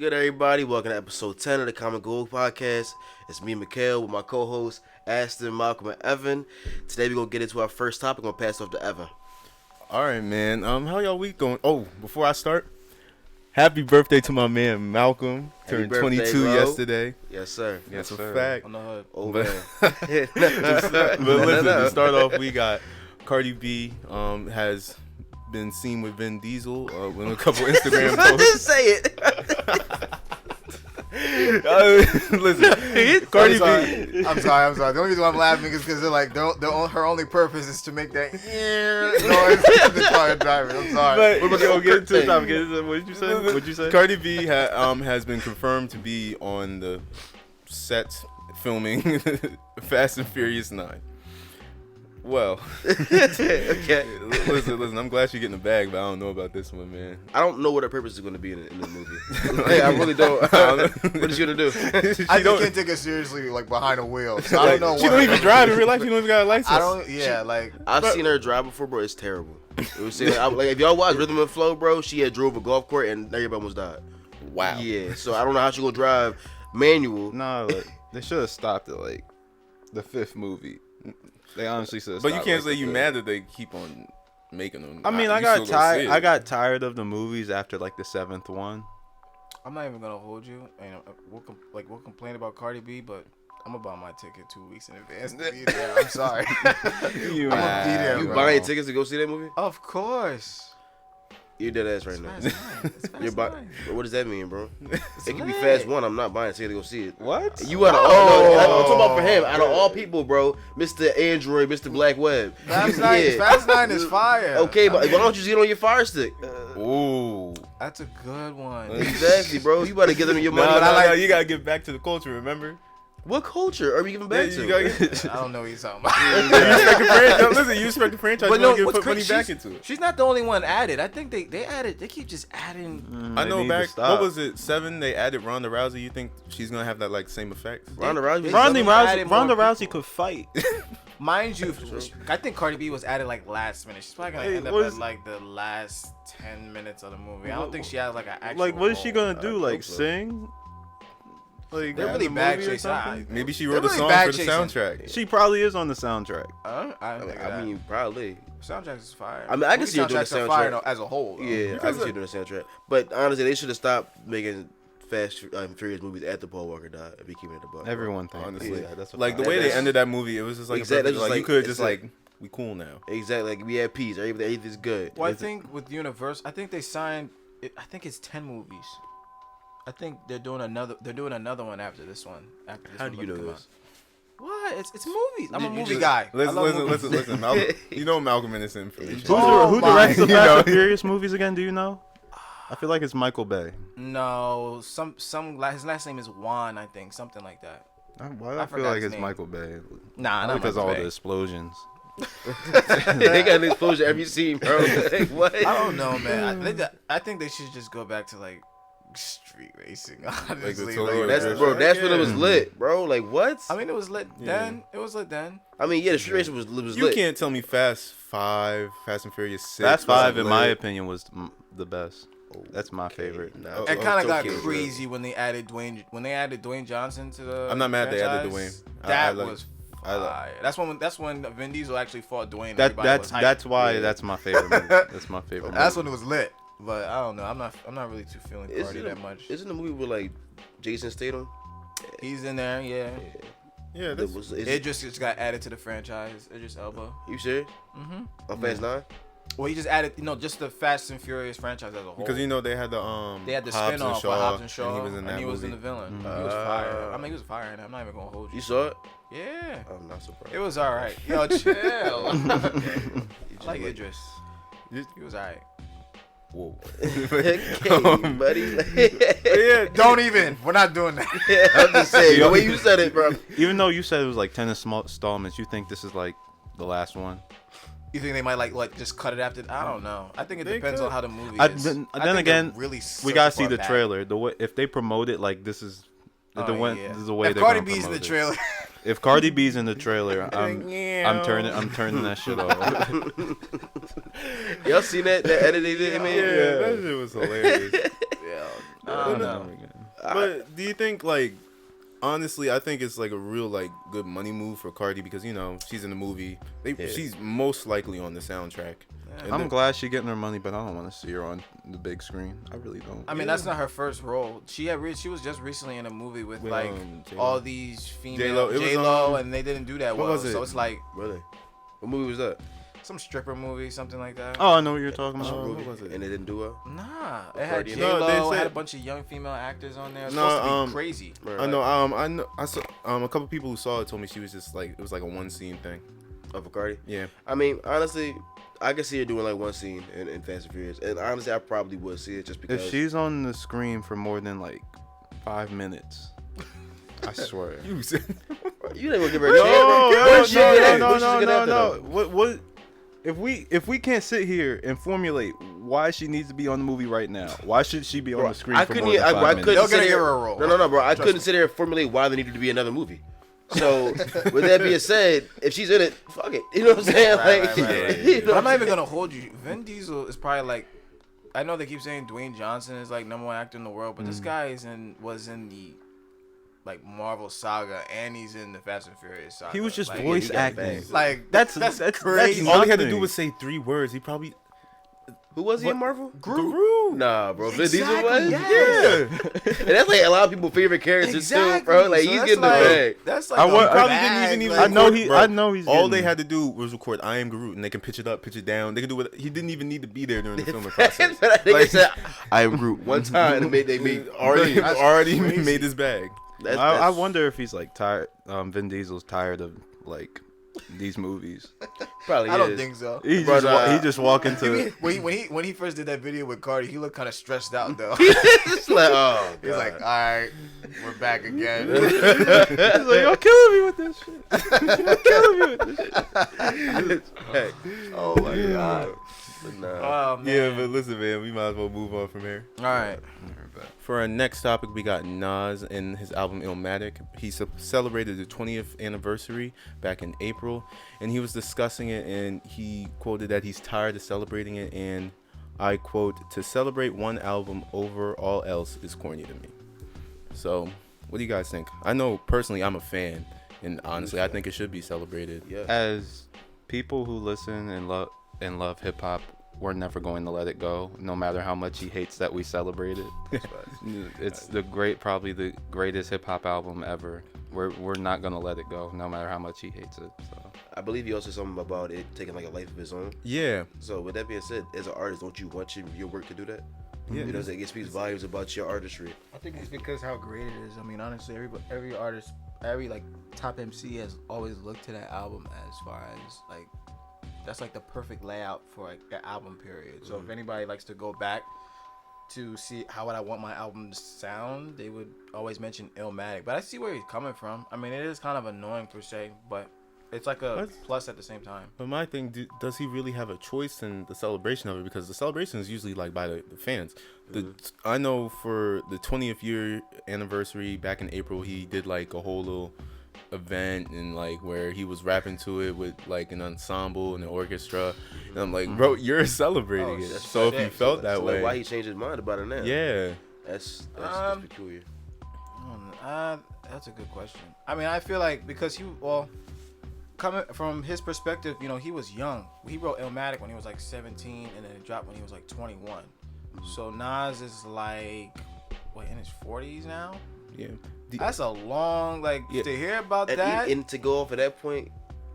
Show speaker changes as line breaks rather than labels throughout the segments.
good, everybody? Welcome to episode 10 of the Common Gold Podcast. It's me, Mikayle, with my co-hosts, Aston, Malcolm, and Evan. Today, we're going to get into our first topic. I'm going to pass it off to Evan.
All right, man. How y'all week going? Oh, before I start, happy birthday to my man, Malcolm. Turned 22 yesterday.
Yes, sir.
That's a fact.
On the hood.
Oh, man. But listen, to start off, we got Cardi B has been seen with Vin Diesel with a couple Instagram posts.
Just say it.
Listen, Cardi B.
I'm sorry. The only reason why I'm laughing is because they're like, her only purpose is to make that noise in the car driving. I'm sorry.
But we'll get into the topic. What did you say? Cardi B has been confirmed to be on the set filming Fast and Furious 9. Well,
okay.
Listen. I'm glad you're getting the bag, but I don't know about this one, man.
I don't know what her purpose is going to be in the movie. Like, I really don't. What is she going to do?
I just can't take her seriously, like behind a wheel. So I don't know.
She don't even drive in real life. She don't even got a license.
I don't. Yeah, like
I've seen her drive before, bro. It's terrible. It was like if y'all watch Rhythm and Flow, bro, she had drove a golf cart and everybody almost died.
Wow.
Yeah. So I don't know how she gonna drive manual.
No, they should have stopped at like the fifth movie. They honestly said.
But you can't say you mad that they keep on making them.
I mean, I got tired. I got tired of the movies after like the seventh one.
I'm not even gonna hold you. And we'll complain about Cardi B, but I'm gonna buy my ticket 2 weeks in advance to be there. I'm sorry.
You
I'm gonna be there,
You
bro.
buying tickets to go see that movie?
Of course.
You're dead ass right now.
It's fast
What does that mean, bro? It can be
lit.
Fast 1. I'm not buying a ticket to go see it.
What?
You out of I'm talking about for him. Out of all people, bro, Mr. Android, Mr. Black Web.
Fast 9 is fire.
Okay, but why don't you see it on your Fire Stick?
Ooh.
That's a good one.
Exactly, bro. You better give them your money.
No, you gotta get back to the culture. Remember?
What culture are we giving back to?
I don't know what you're talking about.
You respect the franchise.
But
you
no,
want
what's
to put money
crazy?
back into it.
She's not the only one added. I think they added. They keep just adding.
I know
need to
back.
stop.
What was it? 7. They added Ronda Rousey. You think she's gonna have that like same effect?
Ronda Rousey.
Ronda
Ronda Rousey could fight.
Mind you, I think Cardi B was added like last minute. She's probably gonna end up at like the last 10 minutes of the movie. I don't think she has like an actual.
Like, what is she gonna
I
do?
hope
Like,
so.
sing? Like,
They're
in
really
the
bag
movie or
chasing.
something?
Maybe she
They're
wrote a
really
song
bag
for the
chasing.
soundtrack.
She probably is on the soundtrack.
I mean, probably.
soundtrack is fire.
I mean, I can see her doing the
Soundtracks are fire
soundtrack.
as a whole. Though.
Yeah, I can see her doing the soundtrack. But honestly, they should have stopped making Fast and Furious movies after Paul Walker died. If he came in the buck.
Everyone thinks.
Honestly,
Yeah, that's
like the way they ended that movie, it was just like
Exactly,
perfect,
just
like you
like-
could just
it's like-
like we cool now.
Exactly. Like we had peace. Everything's good.
Well, I think with Universal, I think they signed. I think it's 10 movies. I think they're doing another one after this one.
How do you know this?
What? It's movies. I'm a
You
movie
just-
guy. I love movies.
Listen. Malcolm, you know Malcolm in this information.
Who
my-
directs the
you
Fast
know.
and Furious movies again? Do you know? I feel like it's Michael Bay.
No, his last name is Juan, I think, something like that.
Why do
I
I feel
forgot
like
his
it's
name.
Michael Bay?
Nah, not
Because
Michael
all
Bay.
the explosions.
They got an explosion every scene, bro. Like, what?
I don't know, man. I think they should just go back to like street racing. Honestly,
Cellular
That's
drift.
bro. That's when it was
Yeah.
lit, bro. Like what?
I mean, it was lit then. It was lit then.
I mean, yeah, the street racing was
You
lit.
can't tell me Fast 5, Fast and Furious 6.
Fast Five, in
wasn't
my
lit.
opinion, was the best. That's my favorite.
Nah,
It kind of got
okay, bro.
crazy when they added Dwayne Johnson to the.
I'm not mad they added
franchise.
Dwayne.
That
I
was
I like-
fire. That's when Vin Diesel actually fought Dwayne.
That's why
Yeah.
that's my favorite movie. That's my favorite.
That's
movie.
when it was lit. But I don't know. I'm not really too feeling Cardi that much.
Isn't the movie with like Jason Statham?
He's in there, yeah.
Yeah, that's,
Idris just got added to the franchise. Idris Elba.
You serious?
Mhm.
On Fast 9?
Well, he just added, just the Fast and Furious franchise as a whole.
because they had the
They had the
Hobbs and
spin-off with
Shaw,
Hobbs and Shaw,
and he was in that
and he was
movie.
in the villain.
Mhm.
He was fire. I mean, he was fire, and I'm not even gonna hold you.
You saw it?
Yeah.
I'm not surprised.
It was all right. Yo, chill. I like Idris. He was all right.
Whoa.
Okay, buddy.
Yeah,
Don't even. We're not doing that.
I'm just saying, the way you said it, bro.
Even though you said it was like 10 installments, you think this is like the last one?
You think they might like just cut it after? I don't know. I think it
They
depends
could.
on how the movie is.
Then
I think
again,
they're really
we gotta
searching
see
for
the
a
trailer. The way if they promote it like this is
Oh,
this is the way
if
they're
Cardi
gonna
B's in the
promote it.
trailer,
If Cardi B's in the trailer, I'm turning that shit off.
Y'all seen that edit they did, man?
Yeah, that shit was hilarious.
yeah, I don't know.
But do you think like? Honestly, I think it's like a real like good money move for Cardi because she's in the movie. She's most likely on the soundtrack.
Yeah. I'm glad she's getting her money, but I don't want to see her on the big screen. I really don't.
I mean, that's not her first role. She was just recently in a movie with like all these female J-Lo, and they didn't do that well.
Was it?
So it's like
Really? What movie was that?
some stripper movie, something like that.
Oh, I know what you're talking about.
What was it? And it didn't do well.
Nah, it had
Cardi.
J-Lo.
No,
It had a bunch of young female actors on there. It's
No,
supposed to be crazy.
I know. I know. I saw a couple people who saw it told me she was just like it was like a one scene thing.
Of a Cardi?
Yeah.
I mean, honestly, I could see her doing like one scene in Fast and Furious, and honestly, I probably would see it just because.
If she's on the screen for more than like 5 minutes, I swear.
You didn't even give her a chance.
No. What? If we can't sit here and formulate why she needs to be on the movie right now, why should she be on the screen for more than 5 minutes?
They'll get her a role.
No, bro. I couldn't sit here and formulate why there needed to be another movie. So, with that being said, if she's in it, fuck it. You know what I'm saying?
Right. But I'm not even gonna hold you. Vin Diesel is probably like, I know they keep saying Dwayne Johnson is like #1 actor in the world, but this guy was in the like Marvel saga, and he's in the Fast and Furious saga.
He was just
like,
voice acting.
Like
That's
crazy.
All he had to do was say 3 words. He probably.
Who was he in Marvel?
Groot.
Nah, bro. Vin Diesel
Exactly,
was?
yeah.
And that's like a lot of people's favorite characters too, bro. Like,
So
he's
that's
getting the bag.
That's like
I
a
probably
bag,
didn't even.
like-
I know he's.
All
getting-
they had to do was record "I am Groot" and they can pitch it up, pitch it down. They can do what he didn't even need to be there during the filming process.
That nigga said, I am Groot one time, and they made
already made his bag.
I wonder if he's like tired. Vin Diesel's tired of like these movies.
Probably
I don't
is.
think so.
He just walk into.
When he first did that video with Cardi, he looked kind of stressed out though.
It's like, oh,
He's like, all right, we're back again.
He's like, you're killing me with this shit. You're killing me with this shit.
Oh my god.
Nah.
Oh man.
Yeah, but listen, man, we might as well move on from here.
All right.
For our next topic, we got Nas and his album Illmatic. He celebrated the 20th anniversary back in April, and he was discussing it, and he quoted that he's tired of celebrating it, and I quote, "To celebrate one album over all else is corny to me." So, what do you guys think? I know personally I'm a fan, and honestly I think it should be celebrated.
Yeah.
As people who listen and love hip hop, we're never going to let it go, no matter how much he hates that we celebrate it. It's probably the greatest hip hop album ever. We're not gonna let it go, no matter how much he hates it. So
I believe he also said something about it taking like a life of its own.
Yeah.
So with that being said, as an artist, don't you want your work to do that?
Yeah.
You know, it speaks volumes about your artistry.
I think it's because how great it is. I mean, honestly, every artist, every like top MC has always looked to that album as far as like that's like the perfect layout for like the album period. So if anybody likes to go back to see how would I want my album to sound, they would always mention Illmatic. But I see where he's coming from. I mean, it is kind of annoying per se, but it's like a plus at the same time.
But my thing, does he really have a choice in the celebration of it? Because the celebration is usually like by the fans. I know for the 20th year anniversary back in April, he did like a whole little event and like where he was rapping to it with like an ensemble and an orchestra. And I'm like, bro, you're celebrating it. So if you felt that way,
like why he changed his mind about it now?
Yeah,
that's peculiar.
That's a good question. I mean, I feel like because coming from his perspective, you know, he was young. He wrote Illmatic when he was like 17, and then it dropped when he was like 21. So Nas is like, in his 40s now?
Yeah.
That's a long, to hear about
and
that.
And to go off of that point,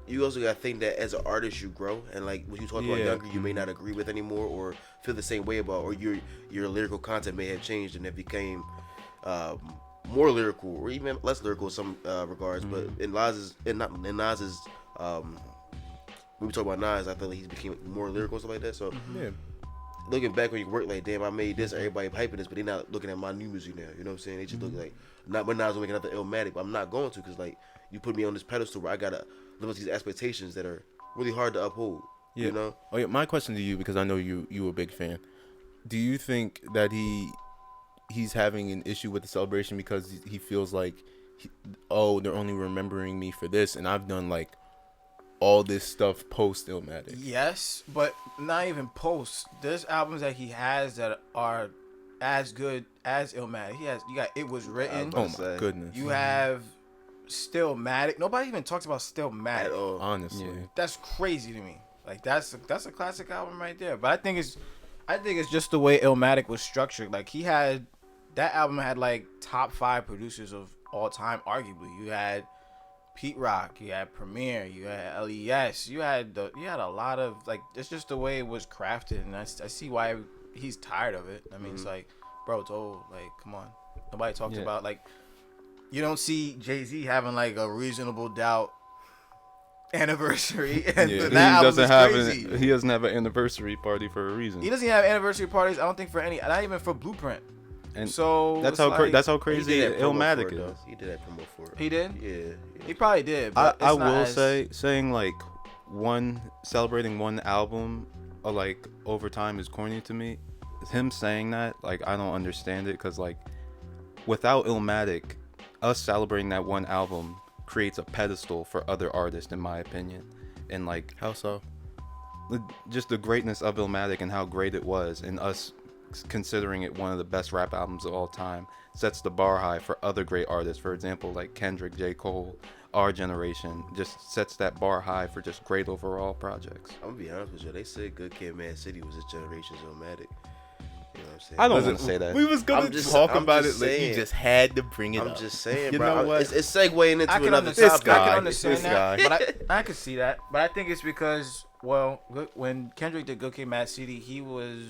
you also got to think that as an artist, you grow. And like when you talk about younger, you may not agree with anymore or feel the same way about, or your lyrical content may have changed and it became more lyrical or even less lyrical in some regards. But in Nas's when we talk about Nas, I feel like he's became more lyrical and stuff like that. So looking back when you work like, damn, I made this, everybody hyping this, but they're not looking at my new music now. You know what I'm saying? They just look like, not when Nas will make another Illmatic, but I'm not going to, because like you put me on this pedestal where I gotta live with these expectations that are really hard to uphold.
Yeah.
You know?
Oh yeah. My question to you, because I know you a big fan. Do you think that he's having an issue with the celebration because he feels like, they're only remembering me for this, and I've done like all this stuff post Illmatic?
Yes, but not even post. There's albums that he has that are as good as Illmatic. You got It Was Written.
Oh my goodness.
You have Stillmatic. Nobody even talks about Stillmatic
At all.
Honestly.
Yeah.
That's crazy to me. Like that's a classic album right there. But I think it's just the way Illmatic was structured. Like that album had like top 5 producers of all time, arguably. You had Pete Rock, you had Premier, you had LES, you had a lot of like. It's just the way it was crafted, and I see why he's tired of it. I mean, it's like, bro, it's old. Like, come on. Nobody talks about like. You don't see Jay-Z having like a Reasonable Doubt anniversary, and
Yeah.
that album is crazy.
He doesn't have an anniversary party for a reason.
He doesn't have anniversary parties. I don't think for any, not even for Blueprint.
And
so
that's
it's
how
like,
that's how
He
crazy
did that promo
Illmatic
for it,
is.
though. He did that promo for it.
He did.
Yeah.
He probably did.
I
But it's not
will
as-
say saying like celebrating one album like over time is corny to me. Him saying that, like, I don't understand it, because like without Illmatic, us celebrating that one album creates a pedestal for other artists, in my opinion. And like,
How so?
just the greatness of Illmatic and how great it was, and us considering it one of the best rap albums of all time sets the bar high for other great artists. For example, like Kendrick, J. Cole, our generation, just sets that bar high for just great overall projects.
I'm gonna be honest with you. They said Good Kid, Mad City was this generation's Illmatic. You know what I'm saying?
I don't want to say that.
We was gonna
I'm just-
talk
I'm
about
just
it. Like, you
saying.
just had to bring it
I'm
up.
just saying,
You
bro.
know what?
It's segueing into
I can
another
understand.
topic.
guy.
I can understand
This
that,
guy.
but I could see that. But I think it's because, well, when Kendrick did Good Kid, Mad City, he was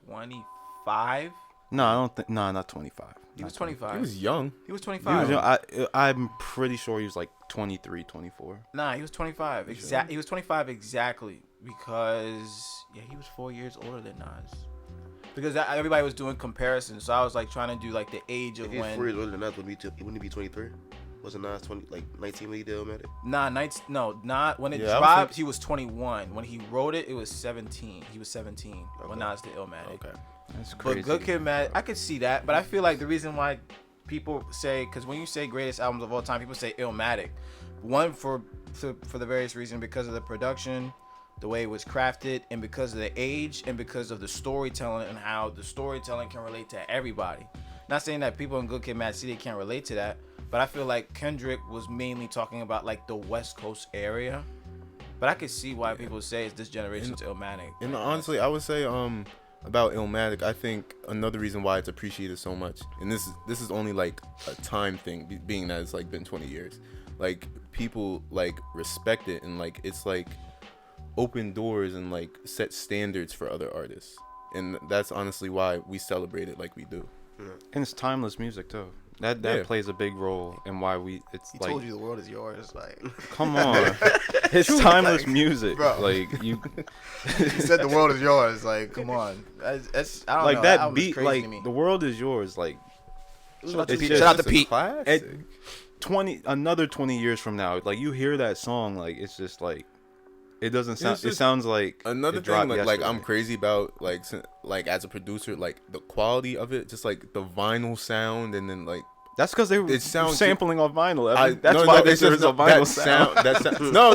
25.
No, I don't think. No, not 25.
He was
Not
25.
He was young.
He was
He
25.
was young. I'm pretty sure he was like 23, 24.
Nah, he was 25. He was 25 exactly because he was 4 years older than Nas. Because everybody was doing comparisons, so I was like trying to do like the age of
If he's
when.
4 years older than us, wouldn't he be 23? Wasn't Nas 19 when he did Illmatic?
Not when it
Yeah, I would
dropped.
think-
He was 21. When he wrote it, it was 17. He was 17 when Nas did Illmatic.
Okay.
That's crazy.
But Good Kid, Mad, I could see that. But I feel like the reason why people say, because when you say greatest albums of all time, people say Illmatic. One for the various reasons, because of the production, the way it was crafted, and because of the age, and because of the storytelling and how the storytelling can relate to everybody. Not saying that people in Good Kid, Mad City can't relate to that, but I feel like Kendrick was mainly talking about like the West Coast area. But I could see why people say it's this generation's Illmatic.
And honestly, I would say about Illmatic, I think another reason why it's appreciated so much, and this is only like a time thing, being that it's like been 20 years. Like, people like respect it, and like it's like open doors and like set standards for other artists, and that's honestly why we celebrate it like we do.
And it's timeless music too. That
Yeah.
plays a big role in why it's
He
like,
told you the world is yours. Like,
come on, it's timeless music.
bro.
Like you,
he said the world is yours. Like, come on. That's I don't
like
know.
that
album is
beat,
crazy
like
to me.
the world is yours. Like
Shout out to
it's
Pete.
just-
Shout out to
It's a
Pete.
classic.
20 years from now, like you hear that song, like it's just like it doesn't sound.
It's
It
just
sounds like
Another
it
thing,
dropped
like I'm
yesterday.
crazy about, like as a producer, like the quality of it, just like the vinyl sound, and then like
That's because they were
It sounds-
sampling on vinyl.
that's
That's why there's a vinyl sound.
No,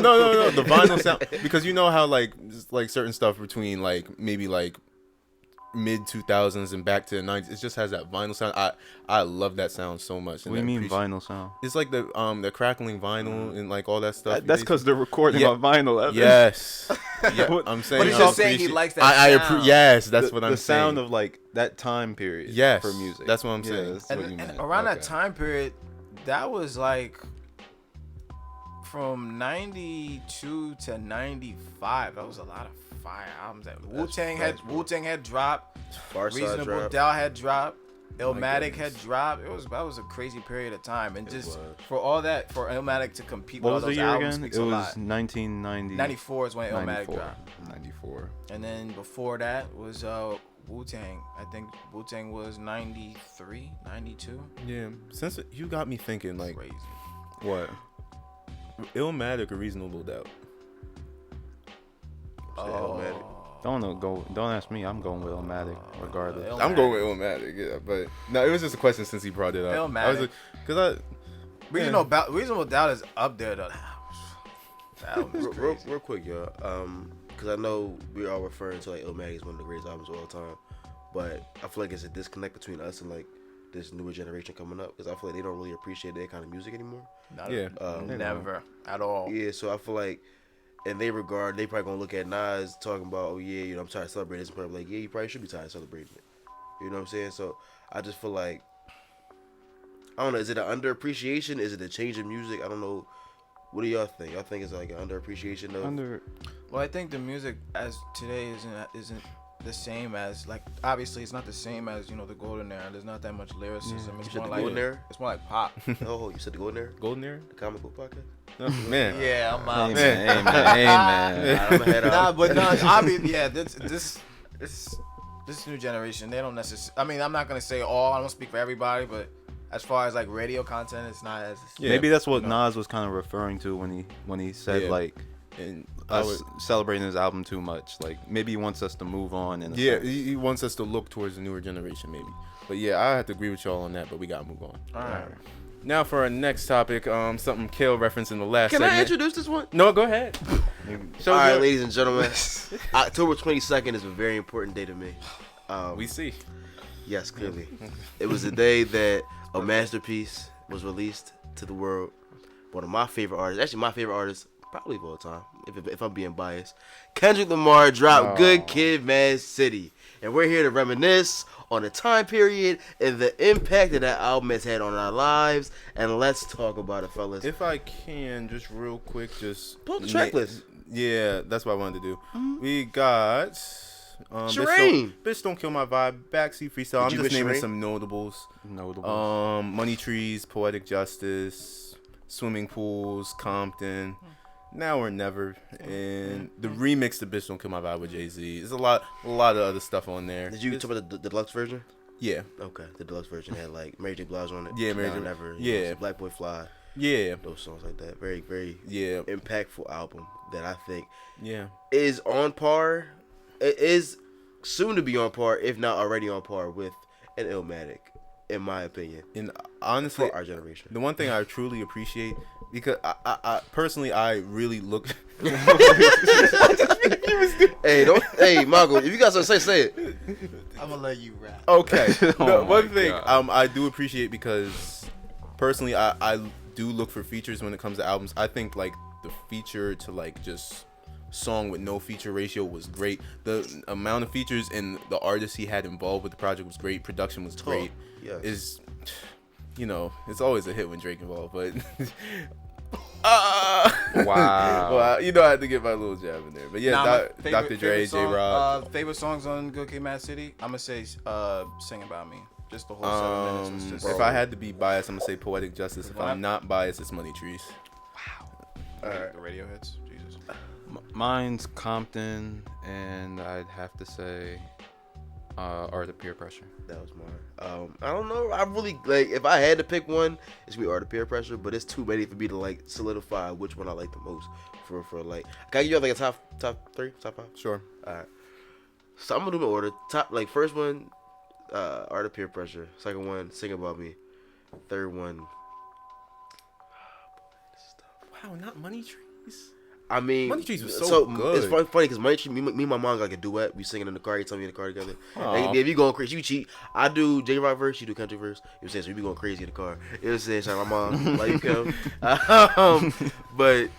the vinyl sound, because you know how like just, like certain stuff between like maybe like mid 2000s and back to the 90s, it just has that vinyl sound. I love that sound so much.
What do you mean vinyl sound?
It's like the crackling vinyl and like all that stuff.
That's because they're recording
Yeah.
on vinyl.
Yes, yeah,
What-
I'm saying.
But he's
I
just saying he
appreciate-
likes that
I
sound.
yes, that's
the,
what I'm
the
saying.
sound of like that time period.
Yes,
for music.
that's what I'm saying.
That's what you
And
meant.
around that
Okay.
time period, that was like from 92 to 95. That was a lot of fire albums. That Wu-Tang had dropped.
Far Side
Reasonable
Drop.
Doubt had dropped. Illmatic
goodness.
had dropped. That was a crazy period of time, and just
was.
for all that, for Illmatic to compete
What
with
was
all
the
those
year
albums
again?
speaks
It
a
was
lot.
1990.
94 is when Illmatic
94.
dropped,
94.
and then before that was Wu-Tang. I think Wu-Tang was 93, 92.
Yeah, since you got me thinking, like
Crazy.
What?
Illmatic or Reasonable Doubt.
Illmatic.
Don't ask me. I'm going with Illmatic regardless.
Illmatic.
I'm going with Illmatic, yeah, but no, it was just a question since he brought it up.
Illmatic.
Because
Reasonable Doubt is up there though. That album is
Real
crazy.
quick, y'all. Because I know we are referring to like Illmatic as one of the greatest albums of all time. but I feel like it's a disconnect between us and like this newer generation coming up because I feel like they don't really appreciate that kind of music anymore.
Never at all.
Yeah, so I feel like in their regard, they probably gonna look at Nas talking about, oh yeah, I'm tired of celebrating this, and probably like, yeah, you probably should be tired of celebrating it. You know what I'm saying? So I just feel like, I don't know, is it an underappreciation? Is it a change in music? I don't know. What do y'all think? Y'all think it's like an underappreciation of?
Well, I think the music as today isn't the same as, like, obviously it's not the same as, the golden era. There's not that much lyricism. It's more like
golden era?
It's more like pop.
Oh, you said the golden era?
Golden era?
The comic book podcast?
Oh, man.
Yeah, I'm out.
Amen.
This new generation, they don't necessarily. I mean, I'm not gonna say all. I don't speak for everybody, but as far as like radio content, it's not as.
Yeah. Maybe that's what Nas was kind of referring to when he said like, and us celebrating his album too much. Like maybe he wants us to move on.
He wants us to look towards the newer generation, maybe. But yeah, I have to agree with y'all on that. But we gotta move on.
All right.
Now for our next topic, something Kale referenced in the last
Can
segment.
I introduce this one?
No, go ahead.
All right, ladies and gentlemen. October 22nd is a very important day to me.
We see.
Yes, clearly. It was the day that a masterpiece was released to the world. One of my favorite artists, actually my favorite artist, probably of all time, if I'm being biased. Kendrick Lamar dropped Good Kid, Mad City. And we're here to reminisce on the time period and the impact that album has had on our lives. And let's talk about it, fellas.
If I can, just real quick, just
pull up the track list.
Yeah, that's what I wanted to do. Mm-hmm. We got Bitch Don't Kill My Vibe, Backseat Freestyle. I'm just naming some notables. Money Trees, Poetic Justice, Swimming Pools, Compton, Now or Never, and the remix to Bitch Don't Kill My Vibe with Jay-Z. There's a lot of other stuff on there.
Did you talk about the deluxe version?
Yeah.
Okay, the deluxe version had like Mary J. Blige on it.
Yeah, Mary J.
Never.
Yeah.
Black Boy Fly.
Yeah.
Those songs like that. Very, very impactful album that I think is on par. It is soon to be on par, if not already on par, with an Illmatic, in my opinion. And
honestly,
for our generation,
the one thing I truly appreciate, because I personally, I really look.
Hey, Margo, if you got something to say it.
I'm gonna let you rap.
Okay. One thing I do appreciate, because personally, I do look for features when it comes to albums. I think like the feature to like just song with no feature ratio was great. The amount of features and the artists he had involved with the project was great. Production was great.
Yes.
Is it's always a hit when Drake involved, but
wow.
Well, I had to get my little jab in there. But yeah, Dr. Dre, J-Rock.
Favorite songs on Good Kid, Mad City? I'm gonna say "Sing About Me." Just the whole 7 minutes was just.
If I had to be biased, I'm gonna say Poetic Justice. If I'm not biased, it's Money Trees.
Wow. All right. The radio hits. Jesus.
Mine's Compton, and I'd have to say Art of Peer Pressure.
That was mine. I don't know. I really like. If I had to pick one, it's gonna be Art of Peer Pressure. But it's too many for me to like solidify which one I like the most. For like, can I give you like a top 3, top 5?
Sure.
All right. So I'm gonna do my order. First one, Art of Peer Pressure. Second one, Sing About Me. Third one.
Wow, not Money Trees.
I mean,
Money Trees was so good.
It's funny because Money Trees, me and my mom got like a duet. We singing in the car. You tell me in the car together. Like, if you going crazy, you cheat. I do J-Rock verse, you do country verse. You know what I'm saying? So we be going crazy in the car. You know what I'm saying? Shout out my mom. Like you come. But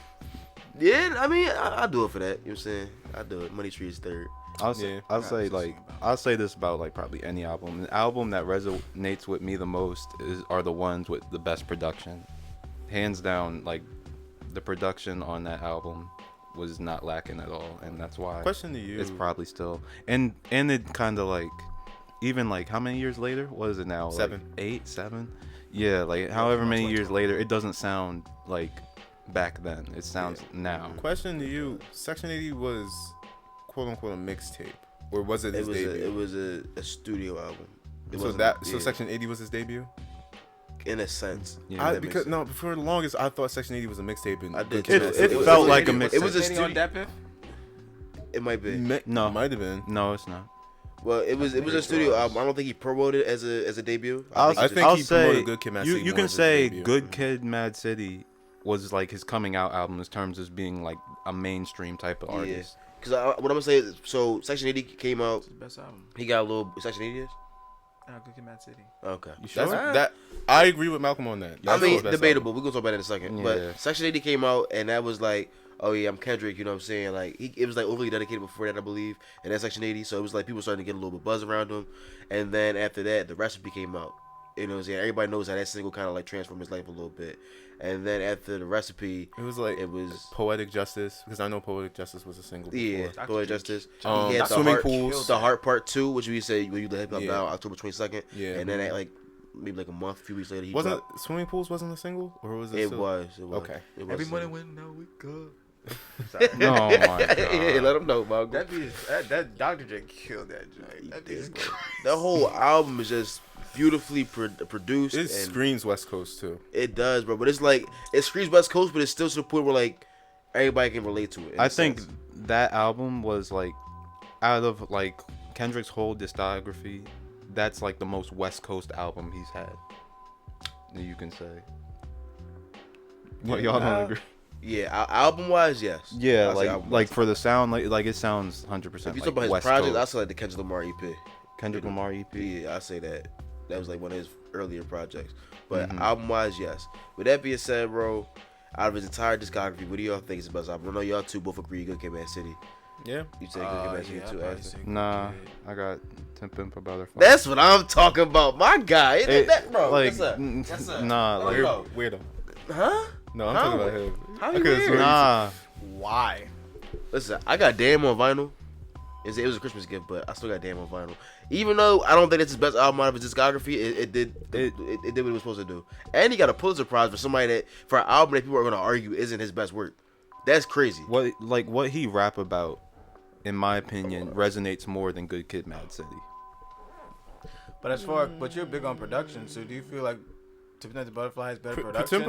yeah, I mean, I do it for that. You know what I'm saying? I do it. Money Trees third.
I'll say this about like probably any album. An album that resonates with me the most are the ones with the best production. Hands down, like the production on that album was not lacking at all, and that's why.
Question to you.
It's probably still and it kind of like even like how many years later? What is it now?
7,
like 8, 7. Yeah, like however many years later, it doesn't sound like back then. It sounds now.
Question to you. Section 80 was quote unquote a mixtape, or was it his debut?
It was a studio album.
So Section 80 was his debut.
In a sense,
for the longest I thought Section 80 was a mixtape, and
it felt like a mixtape.
It was a
studio on Depp.
It might be.
No,
it might have been.
No, it's not.
Well, it was a studio album. I don't think he promoted it as a debut.
I think he promoted Good Kid, Mad City.
You can say Good Kid, Mad City was like his coming out album in terms of being like a mainstream type of artist.
Because what I'm gonna say is, so Section 80 came out.
It's the best album.
He got a little. Section 80 is.
Good Kid, Mad City.
Okay.
You sure? That I agree with Malcolm on that.
I mean, debatable. We're gonna talk about it in a second.
Yeah.
But Section 80 came out, and that was like, oh yeah, I'm Kendrick. You know what I'm saying? Like, it was like overly dedicated before that, I believe. And then Section 80, so it was like people starting to get a little bit buzz around him. And then after that, the recipe came out. You know what I'm saying? Everybody knows how that single kind of like transformed his life a little bit. And then after the recipe,
it was Poetic Justice, because I know Poetic Justice was a single before.
Yeah, Poetic Justice. He had
Swimming Pools,
the Heart Part 2, which we say when you let hip hop out October 22nd.
Yeah,
and then like maybe like a few weeks later, he
wasn't Swimming Pools wasn't a single, or was it?
It was.
Okay.
It was
Every morning when now we go.
No, my God.
Yeah, let him know, Bob.
That Dr. J killed that joint. That is good.
The whole album is just beautifully produced.
It screams West Coast too.
It does, bro. But it's like it screams West Coast, but it's still to the point where like everybody can relate to it.
I think that album was like out of like Kendrick's whole discography, that's like the most West Coast album he's had. You can say. What, y'all don't agree?
Yeah, album wise, yes.
Yeah, like for the sound, like it sounds 100%.
If you talk about his project, I say like the Kendrick Lamar EP.
Kendrick Lamar EP.
Yeah, I say that. That was like one of his earlier projects. But album wise, yes. With that being said, bro, out of his entire discography, what do y'all think is the best album? I know y'all two both agree Good Kid, Mad City.
Yeah.
You say Good Kid, Mad City too, Aston?
Nah, I got To Pimp a Butterfly.
That's what I'm talking about, my guy. Bro,
like,
what's up?
Nah, like
weirdo.
Huh?
No, I'm talking about him.
How you weird?
Nah.
Why?
Listen, I got Damn on vinyl. It was a Christmas gift, but I still got Damn on vinyl. Even though I don't think it's his best album out of his discography, it did what it was supposed to do. And he got a Pulitzer Prize for somebody that for an album that people are gonna argue isn't his best work. That's crazy.
What he rap about, in my opinion, resonates more than Good Kid, Mad City.
But you're big on production, so do you feel like To Pimp a Butterfly has better production?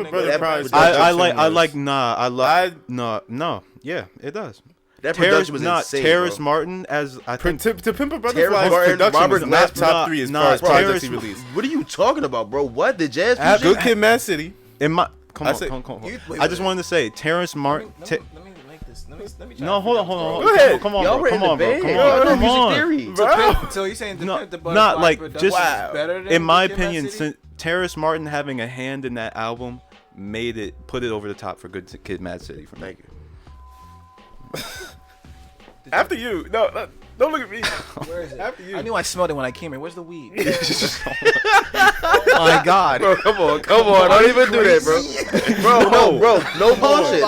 Yeah, it does.
That production was insane,
Terrace
bro.
Martin as I think.
To Pimp a Butterfly's
Martin,
production
Robert
was not
Glasper.
top 3 as far as projects he released.
What are you talking about, bro? What? The Jazz Fusion?
Good Kid, Mad City.
Come on.
Wait,
I just wanted to say Terrace Martin.
Let me make this. Let me try.
No, hold on.
Go ahead.
Come on,
Y'all
bro.
were in
Come on,
the
bro.
band.
Come
Y'all
on.
know
Come
music
on.
theory.
Bro.
So you saying To Pimp the Butterfly
Not like
production
just
is better than
in my
Good Kid, Mad
opinion,
City?
Terrace Martin having a hand in that album put it over the top for Good Kid, Mad City for me.
Thank you.
After you. No, don't look at me.
Where is it?
After you.
I knew I smelled it when I came here. Where's the weed? Oh my God.
Bro, come on. Don't even do that, bro. No bullshit.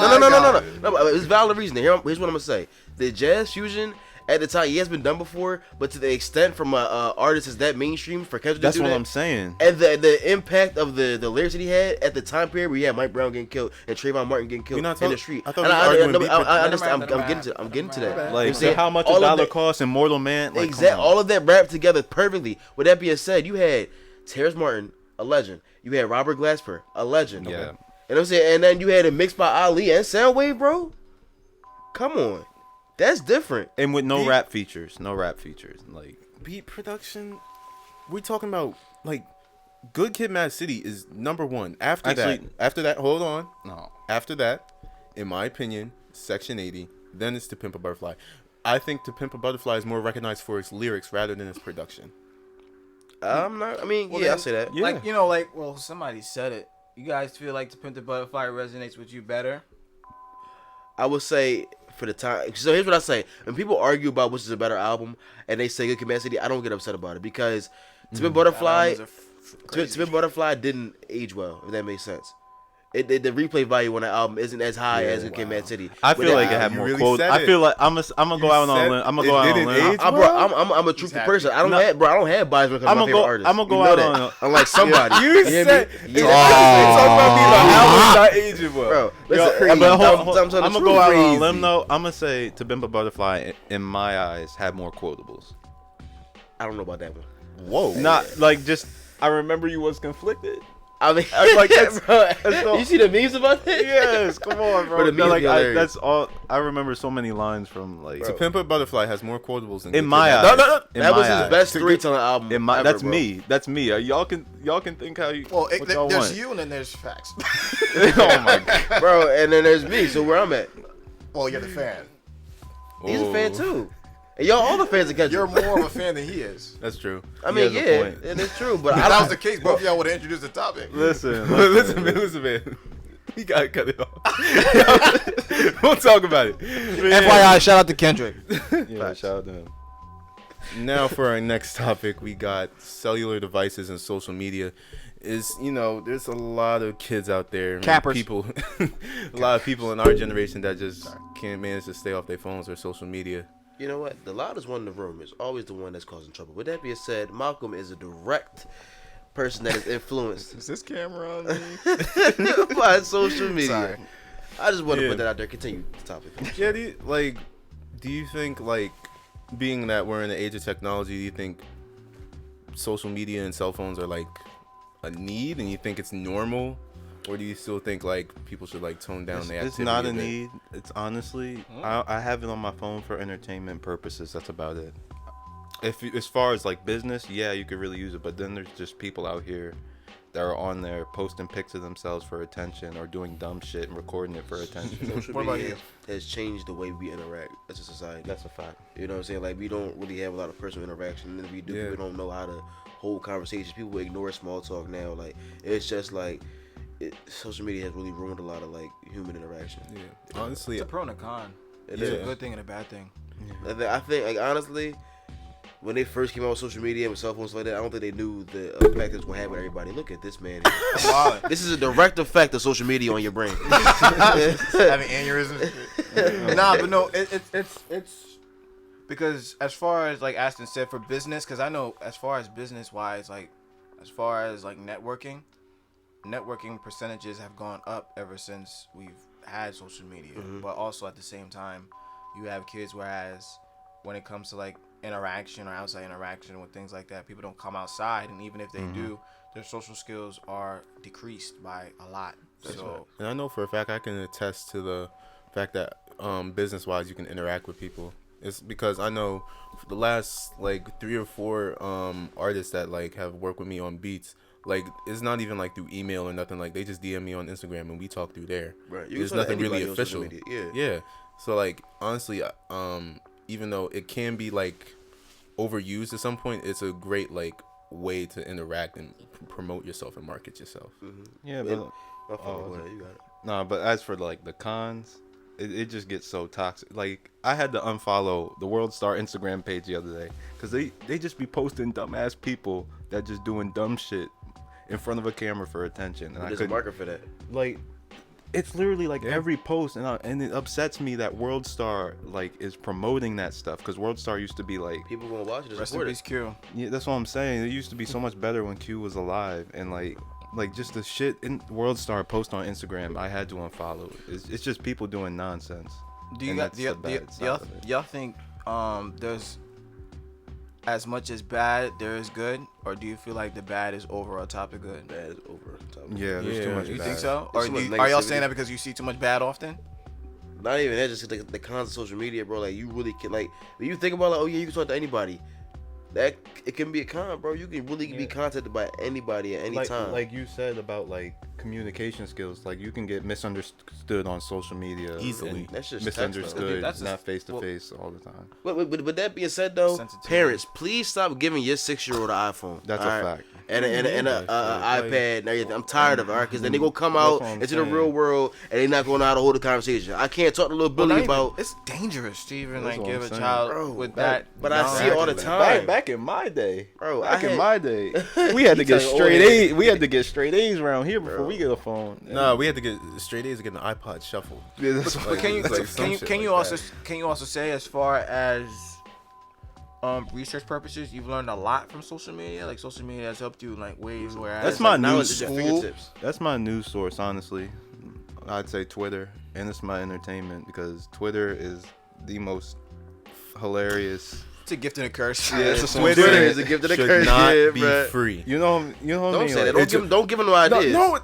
No, it's valid reasoning. Here's what I'm gonna say. The Jazz Fusion at the time, he has been done before, but to the extent from an artist is that mainstream for Kendrick
That's
to do
what
that,
I'm saying.
and the impact of the lyrics that he had at the time period where you had Mike Brown getting killed and Trayvon Martin getting killed in the street.
I thought
And
we were arguing
I understand.
Never
I'm
mind.
getting to that.
Like,
You know,
how much
all
a
of
dollar
that-
costs in Mortal Man? Like,
Exactly.
come on.
All of that wrapped together perfectly. With that being said, you had Terrace Martin, a legend. You had Robert Glasper, a legend.
Yeah.
You know what I'm saying? And then you had a mix by Ali and Soundwave, bro. Come on. That's different.
And with no rap features. Like,
Beat production. We're talking about like Good Kid, Mad City is number 1. After that, hold on.
no.
After that, in my opinion, Section 80. Then it's To Pimp a Butterfly. I think To Pimp a Butterfly is more recognized for its lyrics rather than its production.
I'm not. I mean,
Well,
yeah, I
then,
say that.
Yeah.
Well, somebody said it. You guys feel like To Pimp the Butterfly resonates with you better?
I would say for the time. So here's what I say: when people argue about which is a better album, and they say Good Kid, Mad City, I don't get upset about it because To Pimp Butterfly, To Pimp Butterfly didn't age well. If that makes sense. The replay value on the album isn't as high as Good Kid, Mad City.
I feel like it had
you
more
really
quotes.
said
I
it.
feel like I'm gonna go out on a limb. I'm gonna go out on a limb.
I'm a truthful person. I don't have bias when it comes to my favorite artist.
I'm gonna go
You know
out
that.
on a-
Unlike somebody.
You
hear
said
me?
talk about me the album's not aging well.
Bro, listen,
I'm
I'm
gonna go out on a limb though. I'm gonna say To Pimp a Butterfly, in my eyes, had more quotables.
I don't know about that one.
Whoa.
Not like just. I remember you was conflicted.
I mean,
Like, that's-
bro,
that's all-
you see the memes about that?
Yes, come on, bro.
Bro, the memes
Like,
be hilarious.
that's all. I remember so many lines from like.
To Pimp a Butterfly has more quotables than
In
Good
my
Kid,
eyes.
Mad City.
No.
In
That was
my
his
eyes.
best storytelling album.
In my,
ever,
that's
bro.
me. That's me. Y'all can think how you.
Well,
what y'all
there's
want.
you and then there's facts.
Oh my god.
Bro, and then there's me. So where I'm at?
Well, you're the fan.
He's a fan too. And y'all all the fans of Kendrick.
You're more of a fan than he is.
That's true.
I mean, yeah, and it's true. But
if that was the case, both of y'all would have introduced the topic.
Listen, man. We gotta cut it off. We'll talk about it. Man.
FYI, shout out to Kendrick.
Yeah, shout out to him.
Now for our next topic, we got cellular devices and social media. There's a lot of kids out there,
Cappers.
people, a lot of people in our generation that just can't manage to stay off their phones or social media.
you know what? The loudest one in the room is always the one that's causing trouble. With that being said, Malcolm is a direct person that is influenced
Is this camera on me?
by social media.
Sorry.
I just want to put that out there. Continue the topic.
Yeah, do you think, like, being that we're in the age of technology, do you think social media and cell phones are like a need, and you think it's normal, or do you still think like people should like tone down the activity?
It's not a need. It's honestly, I have it on my phone for entertainment purposes. That's about it. As far as like business, yeah, you could really use it. But then there's just people out here that are on there posting pics of themselves for attention, or doing dumb shit and recording it for attention.
Social
What about
media
you?
has changed the way we interact as a society.
That's a fact.
You know what I'm saying? Like, we don't really have a lot of personal interaction. And if we do,
Yeah.
we don't know how to hold conversations. People ignore small talk now. Like, it's just like, social media has really ruined a lot of, like, human interaction.
Yeah, honestly,
It's a pro and a con.
It
It's
is.
a good thing and a bad thing.
I think, like, honestly, when they first came out with social media and with cell phones like that, I don't think they knew the effect it's going to have with everybody. Look at this man. This is a direct effect of social media on your brain.
Having aneurysms. Nah, but no, it's because as far as like Aston said for business, because I know as far as business wise, like as far as like networking percentages have gone up ever since we've had social media. But also at the same time, you have kids, whereas when it comes to like interaction or outside interaction with things like that, people don't come outside, and even if they do, their social skills are decreased by a lot. So
and I know for a fact I can attest to the fact that business wise you can interact with people. It's because I know for the last like 3 or 4 artists that like have worked with me on beats, like it's not even like through email or nothing. Like they just DM me on Instagram and we talk through there.
Right. You
There's
can talk to
nothing really
anybody on social
official.
media.
Yeah. So like honestly, even though it can be like overused at some point, it's a great like way to interact and promote yourself and market yourself.
Yeah,
Yeah.
but
My fault. Go ahead, you got it.
no, but as for like the cons, it just gets so toxic. Like I had to unfollow the World Star Instagram page the other day because they just be posting dumbass people that just doing dumb shit in front of a camera for attention, and I
There's a
couldn't,
market for that.
like, it's literally like every post, and it upsets me that World Star like is promoting that stuff, because World Star used to be like,
People gonna watch it.
rest in
Support
peace,
it.
Q.
yeah, that's what I'm saying. It used to be so much better when Q was alive, and like just the shit in World Star post on Instagram, I had to unfollow. It's just people doing nonsense.
Do you
And
got
that's the bad side of it.
y'all think there's as much as bad there is good, or do you feel like the bad is over on top of good?
That is over. Top.
Yeah, there's too much
You
bad.
think so?
There's
Or
too much
are y'all
negativity.
saying that because you see too much bad often?
Not even that, just the cons of social media, bro. Like, you really can, like, when you think about, like, oh yeah, you can talk to anybody. That it can be a con, bro. You can really be contacted by anybody at any time.
Like you said about like communication skills, like you can get misunderstood on social media
Easily.
and
That's just text, though.
misunderstood,
That's just-
not face to face all the time.
But that being said, though,
Sensitivity.
parents, please stop giving your 6-year-old an iPhone.
That's
all
a
right?
fact.
And an
Like,
iPad and everything. I'm tired of it, all right? Because then they go come
That's
out
what I'm
into the
saying.
real world and they not going to know how to hold a conversation. I can't talk to little
Well,
Billy
not even-
about.
it's dangerous to even
That's
like
what
give
I'm
a
saying.
child
Bro,
with
but-
that.
but I see it all the
young
time.
Back in my day,
Bro,
back
I
in
had-
my day, we had to get
talking
straight
old
A's. We had to get straight A's around here before
Bro.
we get a phone.
No, we had to get straight A's to get an iPod Shuffle.
Yeah, that's
But can you
It's like some shit like
can you also say, as far as research purposes, you've learned a lot from social media? Like social media has helped you in like ways where
That's my
knowledge
news
at your
school.
fingertips.
That's my news source, honestly. I'd say Twitter, and it's my entertainment, because Twitter is the most hilarious.
it's a gift and a curse.
Yeah, it's a
Twitter is a gift and a
should
curse.
not
Yeah,
be
bruh.
free.
You know what I
Don't
mean?
say
Like,
that. Don't give them no ideas.
No,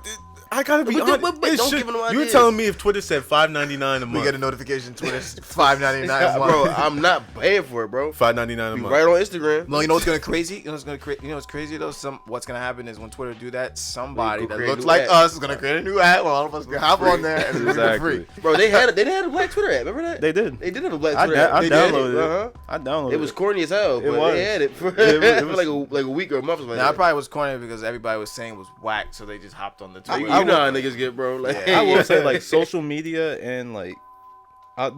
I gotta be honest.
But don't give them no
You were
ideas.
telling me if Twitter said $5.99 a month.
We get a notification. Twitter's $5.99 a month.
Bro, I'm not paying for it, bro.
$5.99 a
Be
month.
right on Instagram.
No, you know what's gonna crazy? You know what's crazy though? What's gonna happen is when Twitter do that, somebody
Go
that
create a
looks
new
like
app.
us is gonna create a new app. Well, all of us can hop on there and it's
Exactly.
free.
Bro, they had a black Twitter app. Remember that?
They did.
They did have a black
I
Twitter app.
I
They did.
downloaded it.
Uh-huh.
I downloaded it.
It was corny as hell, but
was.
they had it for,
It
for
was-
like a week or a month. Like
Now, I
that.
probably was corny because everybody was saying it was whack, so they just hopped on the Twitter.
You know how niggas get, bro. Like,
Yeah.
I will say, like, social media and, like,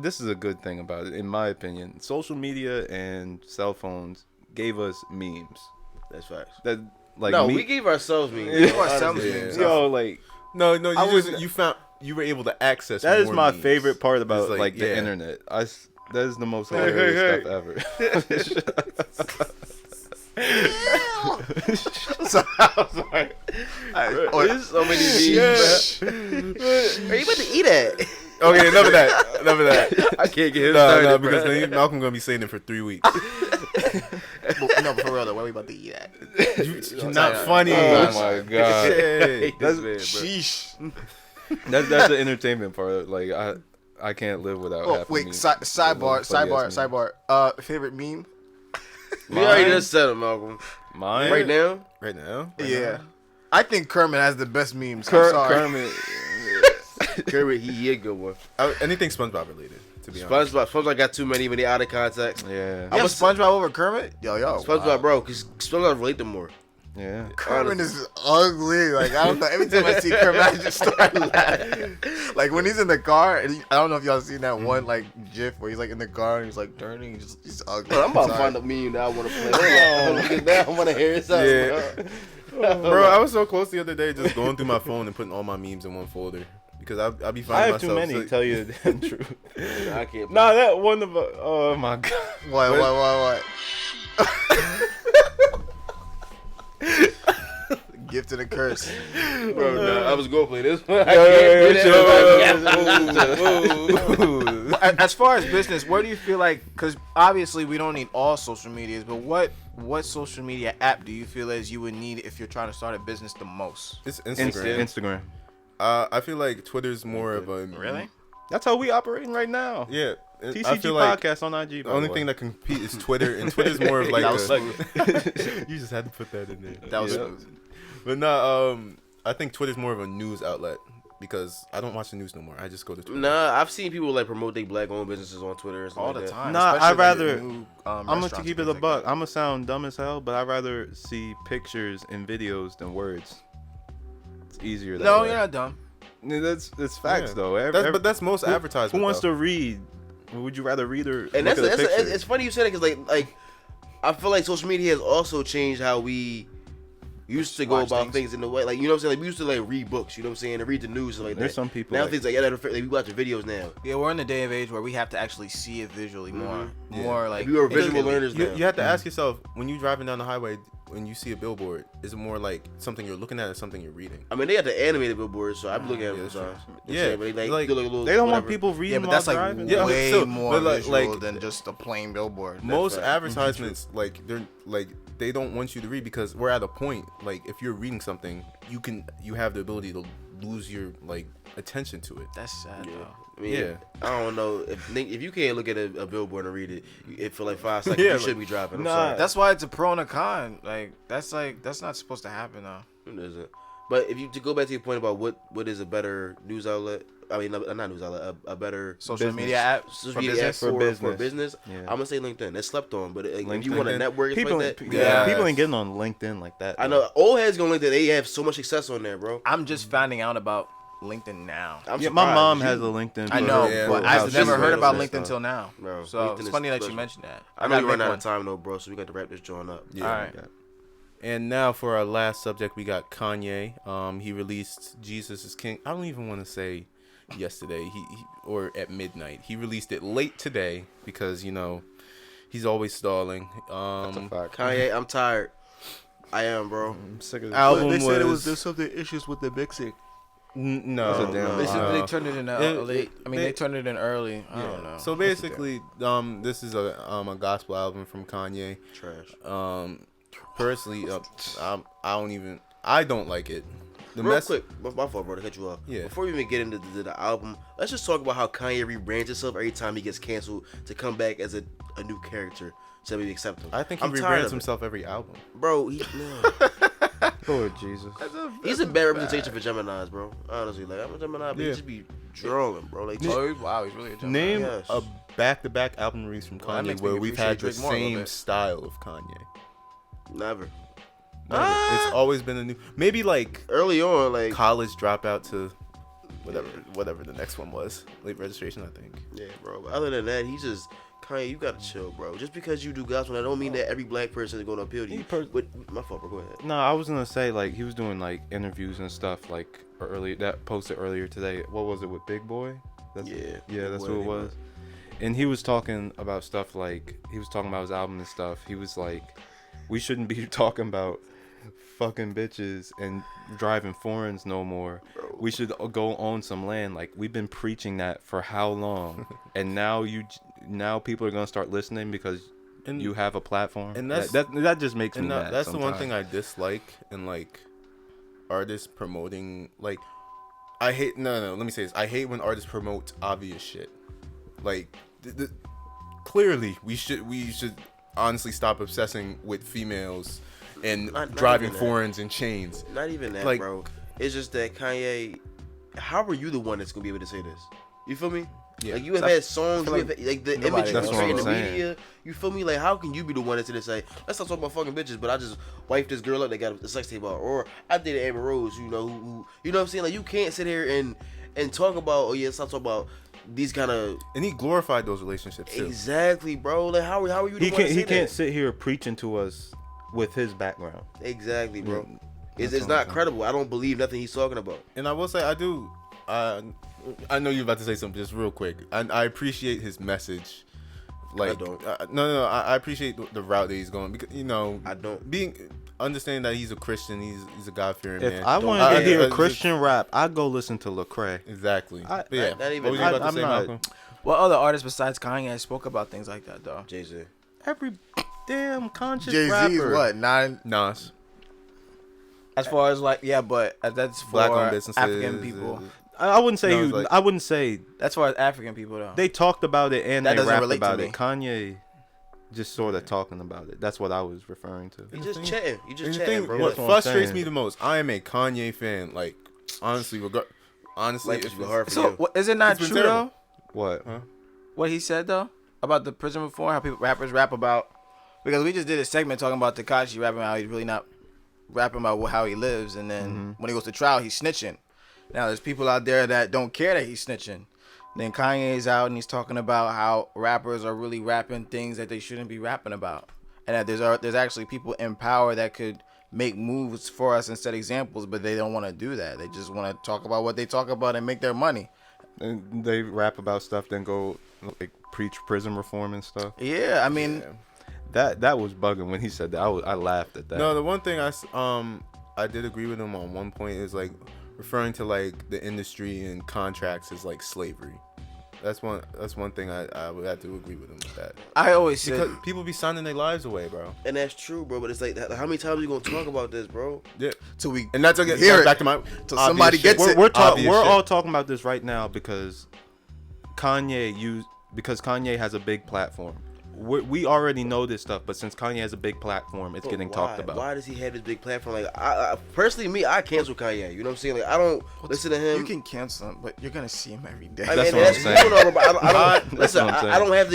this is a good thing about it, in my opinion. Social media and cell phones gave us memes.
That's facts.
That, like,
No, we gave ourselves memes.
Yeah.
bro,
Ourselves
honestly.
memes.
Yo, like,
No,
I
you
was-
you were able to access.
that is
more
my
memes.
favorite part about,
It's
like, the
yeah.
internet. That is the most
Hey,
hilarious
hey,
stuff ever.
So, I'm sorry.
There's so many memes. Are you about to eat at?
Okay, enough of that.
I can't get him
No,
started,
because
bro.
then Malcolm gonna be saying it for 3 weeks.
no, but for real though, what are we about to eat at?
You're not funny.
Oh my god.
Shit.
This
That's-
man, bro.
Sheesh.
That's the entertainment part. Like, I can't live without
Oh
half a
wait,
meme.
sidebar. Favorite meme?
We already
Mine?
just said it, Malcolm.
Mine?
Right now,
Right now?
Yeah. I think Kermit has the best memes. I'm sorry.
Kermit.
Kermit, he a good one.
Anything SpongeBob related, to be honest.
SpongeBob got too many when they out of context.
Yeah.
You have SpongeBob over Kermit? Yo.
SpongeBob,
wow.
bro, because SpongeBob relate them more.
Yeah.
Kermit is ugly. Like, I don't know. Every time I see Kermit, I just start laughing. Like, when he's in the car, and I don't know if y'all seen that one, like, gif where he's, like, in the car and he's, like, turning. He's ugly.
Bro, I'm about to
Sorry.
find a meme that I want to play. Hold on, because now I want to hear it out.
Yeah.
Bro.
Bro, I was so close the other day just going through my phone and putting all my memes in one folder. Because I'll be
I
finding
have too
myself.
many, to tell you the damn truth.
I can't.
Nah, that one of oh my god.
What? Gyfted a curse.
Bro, no, I was going to play this one. I can't do that.
As far as business, where do you feel like? Because obviously we don't need all social medias, but what social media app do you feel as you would need if you're trying to start a business the most?
It's Instagram.
Instagram.
I feel like Twitter's more of a...
Really?
That's how we operating right now.
Yeah. I
TCG
feel like
podcast on IG.
the only thing that can compete is Twitter, and Twitter's more of like
That was
a...
smooth.
You just had to put that in there.
That was
Yeah.
smooth.
But no, I think Twitter's more of a news outlet because I don't watch the news no more. I just go to Twitter.
Nah, I've seen people like promote their black-owned businesses on Twitter and stuff
All
like
the
that.
time.
Nah,
especially
I'd rather-
the new,
I'm gonna
restaurants
keep
and
it a
things
buck.
like that.
I'm gonna sound dumb as hell, but I'd rather see pictures and videos than words. It's easier that
No,
way.
you're not dumb.
That's facts
Yeah.
though.
But that's most advertisement.
Who wants
though.
to read? Would you rather read or
And
look at the picture?
it's funny you said it because like I feel like social media has also changed how we used to go
Watch
about
things.
things in the way, like, you know what I'm saying, like we used to like read books, you know what I'm saying, and read the news and like
There's
that.
some people
Now
like-
things like yeah, like, we watch the videos now.
Yeah, we're in the day of age where we have to actually see it visually more.
Yeah.
More like
We are visual
intimately.
learners now.
You have to ask yourself when you're driving down the highway, when you see a billboard, is it more like something you're looking at or something you're reading?
I mean, they got the animated billboards, so I'm looking at them
that's
sometimes.
true.
You know what I'm
Yeah,
saying? But they
like,
do like a little
They don't want
whatever.
people reading
Yeah, but
while
that's like
driving.
Yeah,
way
so-
more
but, like-
visual
like-
than just a plain billboard.
Most
fact.
advertisements, like they're like they don't want you to read because we're at a point like if you're reading something, you have the ability to lose your like attention to it.
That's sad
Yeah.
though.
I mean,
Yeah.
I don't know if you can't look at a billboard and read it for like 5 seconds,
Yeah,
you shouldn't be driving. I'm
Nah.
sorry.
That's why it's a pro and a con. That's not supposed to happen though.
It isn't. But if you to go back to your point about what is a better news outlet, I mean not news outlet, a better
Social
Business.
media app
social
for
media
business.
app
For
for
business.
business.
Yeah.
I'm gonna say LinkedIn. It's slept on, but if you
LinkedIn.
want a network and stuff
People,
like that,
Yeah.
people ain't getting on LinkedIn like that.
I
though.
know old heads gonna LinkedIn. They have so much success on there, bro.
I'm just finding out about LinkedIn now.
I'm
Yeah, my
surprised.
mom
You-
has a LinkedIn.
I
for
know,
her-
Yeah,
but
well,
I've
she's
never
just
heard about
regular
LinkedIn
stuff.
till now.
Bro,
So
LinkedIn
it's
is
funny that you
special.
mentioned that.
I know
gotta
we run
make
out
one.
of time though, bro. So we got to wrap this joint up.
Yeah.
All right.
And now for our last subject, we got Kanye. He released Jesus is King. I don't even want to say yesterday. He or at midnight. He released it late today because he's always stalling.
That's a fact.
Kanye, I'm tired. I am, bro.
I'm sick of this.
Album
They said
was
there's something issues with the mixing.
no.
That's a damn
They
lie.
said they turned it in late. I mean,
they-
they turned it in early. I don't know.
So basically, this is a gospel album from Kanye.
Trash.
Personally, I don't even. I don't like it.
Real quick, my fault, bro, to cut you off.
Yeah.
Before we even get into the album, let's just talk about how Kanye rebrands himself every time he gets canceled to come back as a new character so we accept him.
I think he rebrands himself every album.
Bro,
Lord Jesus.
He's a bad representation for Geminis, bro. Honestly, like, I'm a Gemini, but he just be drawing, bro. Like,
wow, he's really a Gemini.
Name a back-to-back album release from Kanye where we've had the same style of Kanye.
Never.
It's always been a new. Maybe like
early on, like
college dropout to whatever the next one was. Late registration, I think.
Yeah, bro. But other than that, he's just Kanye. You gotta chill, bro. Just because you do gospel, that don't mean that every black person is gonna appeal to you. But my fault, bro. Go ahead.
No, I was gonna say like he was doing like interviews and stuff like posted earlier today. What was it with Big Boy? That's who it was. And he was talking about stuff like he was talking about his album and stuff. He was like, we shouldn't be talking about fucking bitches and driving foreigns no more. Bro. We should go own some land. Like, we've been preaching that for how long? And now people are gonna start listening because you have a platform. And that just makes me mad.
That's sometimes. The one thing I dislike in like artists promoting. Like, I hate. No. Let me say this. I hate when artists promote obvious shit. Like, clearly we should honestly stop obsessing with females and not driving foreigns in chains.
Not even that, like, bro. It's just that Kanye. How are you the one that's gonna be able to say this? You feel me? Yeah. Like, you have had songs, like the image you portray in the media. You feel me? Like, how can you be the one that's gonna say, let's not talk about fucking bitches, but I just wiped this girl up that got a sex tape out, or I dated Amber Rose, who you know what I'm saying? Like, you can't sit here and talk about, let's not talk about these kind of.
And he glorified those relationships too.
Exactly, bro. Like, how are you?
He can't sit here preaching to us with his background.
Exactly, bro. It's not credible. I don't believe nothing he's talking about.
And I will say, I do. I know you're about to say something just real quick. I appreciate his message. Like, I don't. No. I appreciate the route that he's going, because I don't understanding that he's a Christian. He's a God-fearing man.
If I wanted to hear a Christian rap, I'd go listen to Lecrae.
Exactly.
Not even.
What was you about to say, Malcolm?
What other artists besides Kanye spoke about things like that, though?
Jay-Z.
Every damn conscious
Jay-Z's
rapper.
What?
Nas.
As far as like, but that's for
Black-owned businesses,
African people.
I wouldn't say I wouldn't say
that's for African people though.
They talked about it and
that
they rapped about it. Kanye just sort of talking about it. That's what I was referring to.
You just chatting, bro.
What frustrates me the most, I am a Kanye fan. Like, honestly, it's been hard for you.
Is it not true though?
What? Huh?
What he said though about the prison reform, how rappers rap about, because we just did a segment talking about Tekashi rapping how he's really not rapping about how he lives, and then when he goes to trial, he's snitching. Now, there's people out there that don't care that he's snitching. Then Kanye's out and he's talking about how rappers are really rapping things that they shouldn't be rapping about. And that there's actually people in power that could make moves for us and set examples, but they don't want to do that. They just want to talk about what they talk about and make their money.
And they rap about stuff, then go like preach prison reform and stuff.
Yeah, I mean...
Yeah. That was bugging when he said that. I laughed at that.
No, the one thing I did agree with him on one point is like referring to like the industry and contracts as like slavery. That's one thing I would have to agree with him with that.
I always say
because people be signing their lives away, bro.
And that's true, bro. But it's like, how many times are you gonna talk about this, bro?
Yeah.
Till we
and that's again back to my
till somebody gets it.
We're all talking about this right now because Kanye has a big platform. We already know this stuff, but since Kanye has a big platform, it's getting talked about.
Why does he have this big platform? Like, I personally, I cancel Kanye. You know what I'm saying? Like, I don't listen to him.
You can cancel him, but you're gonna see him every day.
That's what I'm saying.
I don't have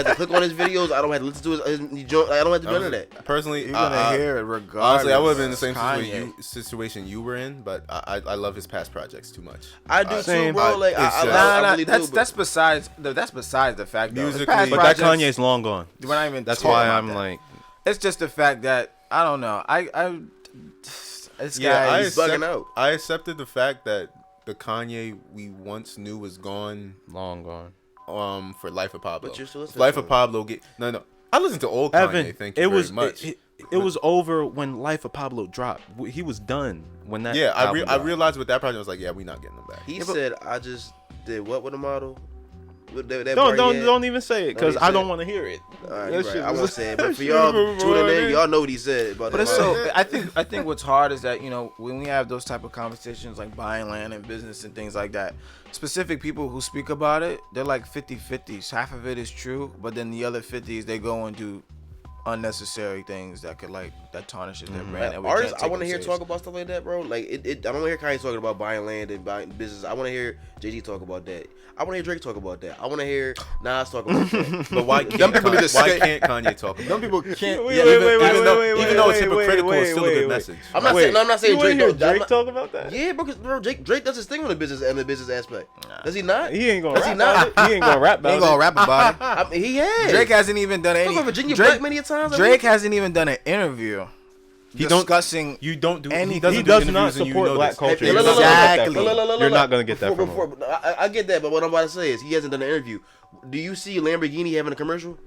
to click on his videos. I don't have to listen to his joint. I don't have to do none of that.
Personally,
you're gonna hear it regardless.
Honestly, I would have been in the same situation you were in, but I love his past projects too much.
I do too, bro. Like,
that's besides the fact that
musically, but that Kanye's long gone.
We're not even.
That's why I'm like.
It's just the fact that I don't know. This
guy is bugging out.
I accepted the fact that the Kanye we once knew was gone,
long gone.
For Life of Pablo.
But you're still listening.
Life of Pablo. No. I listened to old Kanye. Thank you very much.
It was over when Life of Pablo dropped. He was done when that.
Yeah, I realized with that project, I was like, yeah, we not getting him back.
He said, I just did what with the model?
Don't even say it because I don't want to hear it.
Right, I won't say it, but for y'all tuning in, y'all know what he said about that.
But so I think what's hard is that when we have those type of conversations like buying land and business and things like that, specific people who speak about it, they're like 50-50s. Half of it is true, but then the other 50s they go and do unnecessary things that could that tarnishes their brand. And
artists, I want to hear talk about stuff like that, bro. Like I don't want to hear Kanye talking about buying land and buying business. I want to hear Jay-Z talk about that. I want to hear Drake talk about that. I want to hear Nas talk about that.
But why can't Kanye talk about that?
Some people can't.
Even though it's hypocritical, it's still a good message.
I'm not saying
Drake.
Drake
Talk about that.
Yeah, because Drake does his thing on the business aspect. Does he not?
He ain't gonna rap. He ain't gonna rap about it.
He ain't gonna rap about it.
I mean, he has.
Drake hasn't even done any.
Virginia Black many times.
Drake hasn't even done an interview. Discussing
you don't do
anything.
He does not support black culture.
Exactly.
You're not gonna get that from him.
I get that, but what I'm about to say is he hasn't done an interview. Do you see Lamborghini having a commercial?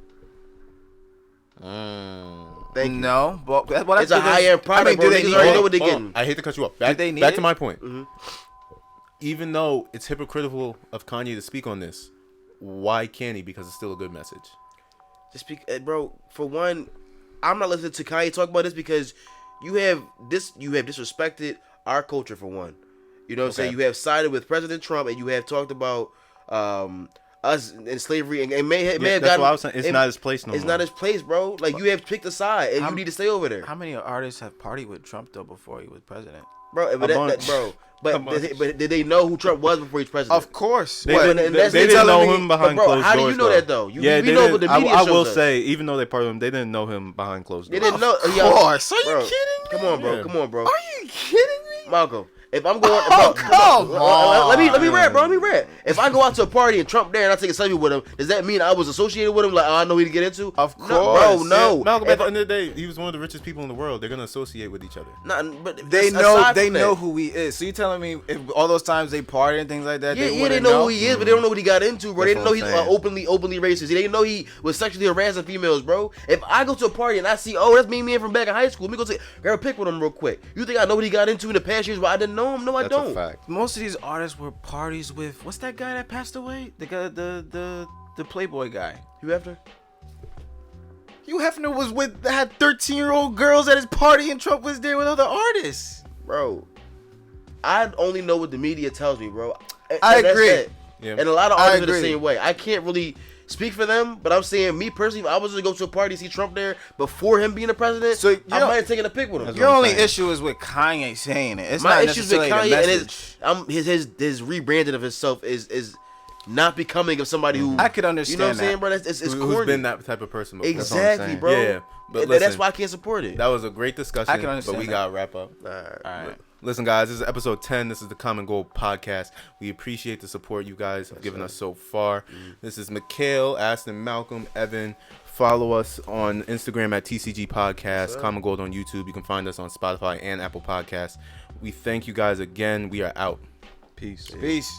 Thank you.
No, but
it's a high-end product. Do they already know what they're getting?
I hate to cut you off. Back to my point. Mm-hmm. Even though it's hypocritical of Kanye to speak on this, why can't he? Because it's still a good message.
Just bro. For one, I'm not listening to Kanye talk about this because you have disrespected our culture for one. You know what I'm saying? You have sided with President Trump and you have talked about us in slavery and may have
that's
gotten.
What I was saying. It's not his place no more.
It's not his place, bro. Like you have picked a side and you need to stay over there.
How many artists have partied with Trump though before he was president?
But did they know who Trump was before he was president?
Of course.
They didn't know him behind closed doors.
How do you know that though? We know what the media
I will
shows
say, even though they parted him, they didn't know him behind closed doors.
They didn't know.
Of course. Are you kidding me?
Come on, bro. Come on, bro.
Are you kidding me?
Malcolm, if I'm going,
come on.
Let me rap, bro. Let me rap. If I go out to a party and Trump there and I take a selfie with him, does that mean I was associated with him? Like, I know who to get into?
Of course,
no, bro.
Yeah, Malcolm, at the end of the day, he was one of the richest people in the world. They're gonna associate with each other.
But
they know who he is. So you telling me if all those times they party and things like that?
Yeah, they know who he is, but they don't know what he got into, bro. They didn't know he's openly racist. They didn't know he was sexually harassing females, bro. If I go to a party and I see, that's me from back in high school, let me go grab a pic with him real quick. You think I know what he got into in the past years, but I didn't know him? No, I don't.
That's a fact.
Most of these artists were parties with what's that guy that passed away? The guy, the Playboy guy.
Hugh Hefner.
Hugh Hefner had 13-year-old girls at his party, and Trump was there with other artists.
Bro, I only know what the media tells me, bro.
I agree.
Yeah. And a lot of artists are the same way. I can't really speak for them, but I'm saying me personally, if I was to go to a party see Trump there before him being the president, so I might have taken a pic with him.
Your only issue is with Kanye saying it. It's
my
not
issue with Kanye
and
his rebranding of himself is not becoming of somebody who
I could understand.
You know what I'm saying, bro? It's corny.
Who's been that type of person before.
Exactly, bro.
Yeah, but listen,
that's why I can't support it.
That was a great discussion.
I can understand,
but we gotta wrap up.
All right.
Listen, guys, this is episode 10. This is the Common Goal podcast. We appreciate the support you guys have given us so far. This is Mikayle, Aston, Malcolm, Evan. Follow us on Instagram at TCG Podcast, Common Gold on YouTube. You can find us on Spotify and Apple Podcasts. We thank you guys again. We are out.
Peace.
Peace.